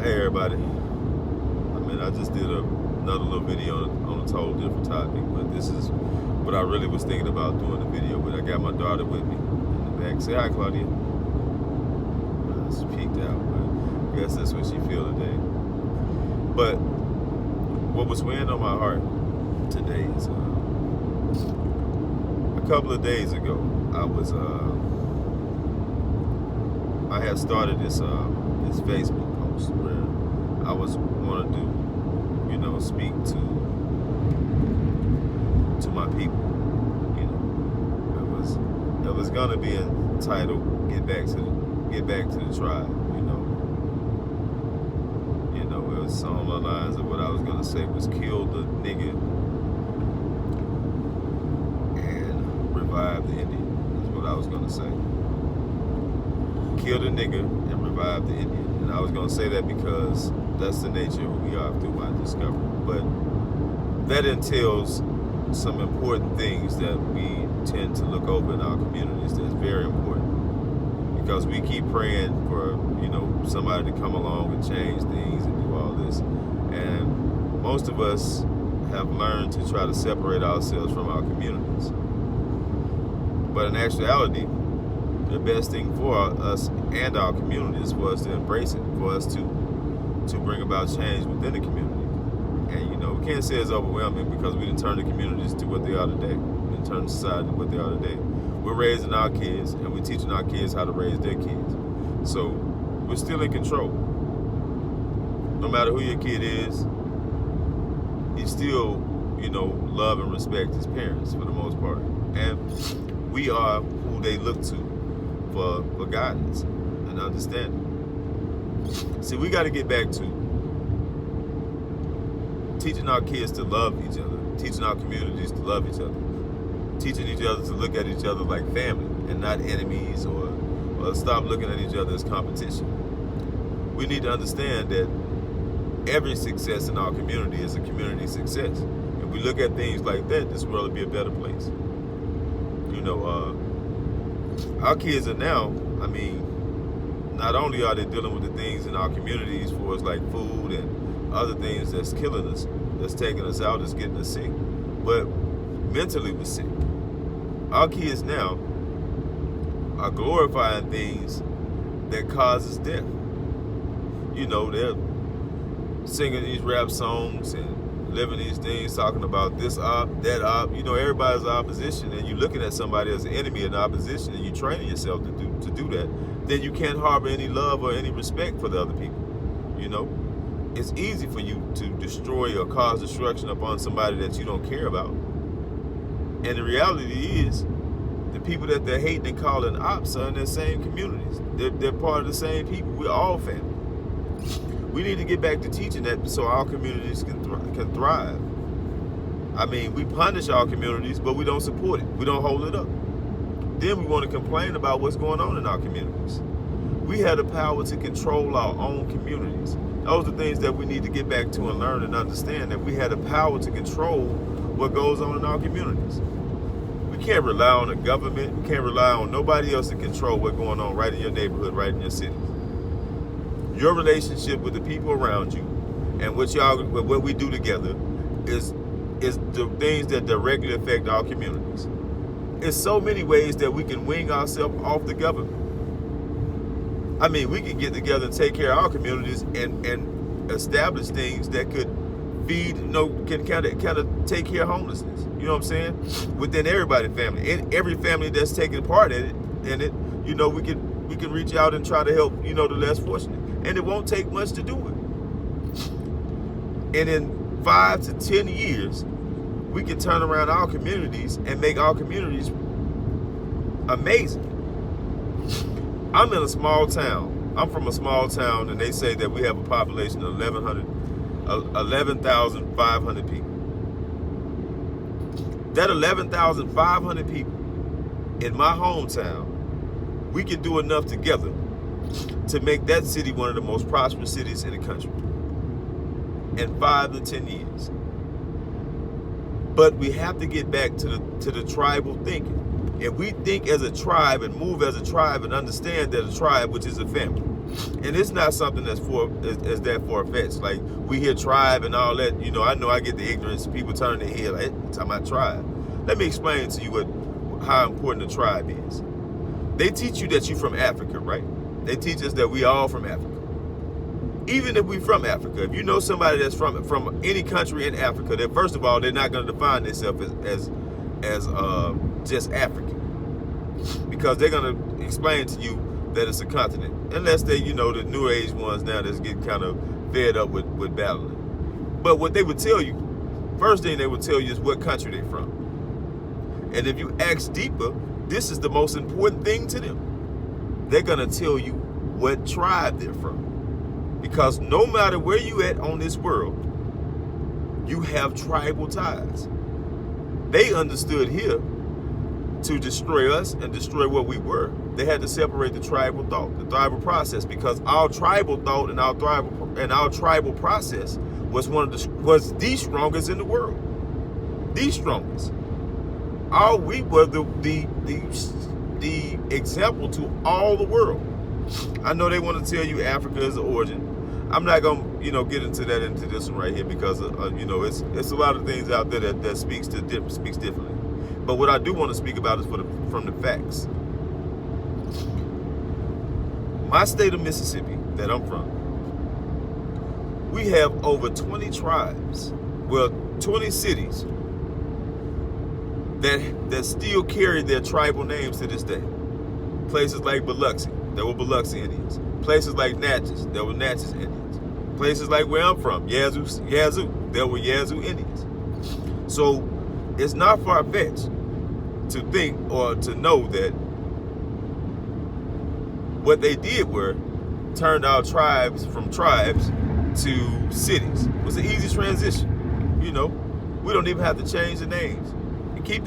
Hey everybody. I just did another little video on a total different topic, but this is what I really was thinking about doing the video with. I got my daughter with me in the back. Say hi, Claudia. She peeked out, but I guess that's what she feel today. But what was weighing on my heart today is a couple of days ago, I had started this Facebook post where I was want to do, speak to my people. It was gonna be entitled "Get Back to the Tribe." It was on the lines of what I was gonna say was kill the nigga and revive the Indian. That's what I was gonna say. Kill the nigga and revive the Indian. And I was gonna say that because that's the nature of who we are through my discovery. But that entails some important things that we tend to look over in our communities that's very important. Because we keep praying for, somebody to come along and change things and do all this. And most of us have learned to try to separate ourselves from our communities. But in actuality, the best thing for us and our community is for us to embrace it, for us to bring about change within the community. And we can't say it's overwhelming because we didn't turn the communities to what they are today. We didn't turn the society to what they are today. We're raising our kids and we're teaching our kids how to raise their kids. So we're still in control. No matter who your kid is, he still, love and respect his parents for the most part. And we are who they look to for guidance and understanding. See, we got to get back to teaching our kids to love each other, teaching our communities to love each other, teaching each other to look at each other like family and not enemies or stop looking at each other as competition. We need to understand that every success in our community is a community success. If we look at things like that, this world would be a better place. Our kids are now, not only are they dealing with the things in our communities for us like food and other things that's killing us, that's taking us out, that's getting us sick, but mentally we're sick. Our kids now are glorifying things that causes death. They're singing these rap songs and living these things, talking about this op, that op. Everybody's opposition, and you're looking at somebody as an enemy in opposition, and you're training yourself to do that. Then you can't harbor any love or any respect for the other people. It's easy for you to destroy or cause destruction upon somebody that you don't care about. And the reality is, the people that they're hating and calling ops are in their same communities. They're part of the same people. We're all family. We need to get back to teaching that so our communities can thrive. We punish our communities, but we don't support it. We don't hold it up. Then we want to complain about what's going on in our communities. We have the power to control our own communities. Those are things that we need to get back to and learn and understand, that we have the power to control what goes on in our communities. We can't rely on the government. We can't rely on nobody else to control what's going on right in your neighborhood, right in your city. Your relationship with the people around you and what we do together is the things that directly affect our communities. There's so many ways that we can wing ourselves off the government. We can get together and take care of our communities and establish things that could feed, can kind of take care of homelessness. You know what I'm saying? Within everybody's family, in every family that's taking part in it, we can reach out and try to help, the less fortunate. And it won't take much to do it. And in 5 to 10 years, we can turn around our communities and make our communities amazing. I'm in a small town. I'm from a small town, and they say that we have a population of 11,500 people. That 11,500 people in my hometown, we can do enough together to make that city one of the most prosperous cities in the country in 5 to 10 years. But we have to get back to the tribal thinking. If we think as a tribe and move as a tribe and understand that a tribe, which is a family, And it's not something that's is that far-fetched. Like, we hear tribe and all that. I know I get the ignorance. People turn their head like, hey, talking about tribe. Let me explain to you how important the tribe is. They teach you that you're from Africa, right? They teach us that we all from Africa. Even if we from Africa, if you know somebody that's from any country in Africa, that first of all, they're not going to define themselves as just African, because they're going to explain to you that it's a continent, unless they, the new age ones now that's getting kind of fed up with battling. But what they would tell you, first thing they would tell you is what country they're from. And if you ask deeper, this is the most important thing to them. They're going to tell you what tribe they're from. Because no matter where you at on this world, you have tribal ties. They understood here to destroy us and destroy what we were. They had to separate the tribal thought, the tribal process, because our tribal thought and our tribal process was was the strongest in the world. The strongest. We were the example to all the world. I know they want to tell you Africa is the origin. I'm not gonna, get into this one right here, because it's a lot of things out there that speaks differently. But what I do want to speak about is from the facts. My state of Mississippi that I'm from, we have over 20 tribes, 20 cities that still carry their tribal names to this day. Places like Biloxi, there were Biloxi Indians. Places like Natchez, there were Natchez Indians. Places like where I'm from, Yazoo, there were Yazoo Indians. So it's not far-fetched to think or to know that what they did were turned our tribes from tribes to cities. It was an easy transition. We don't even have to change the names. We keep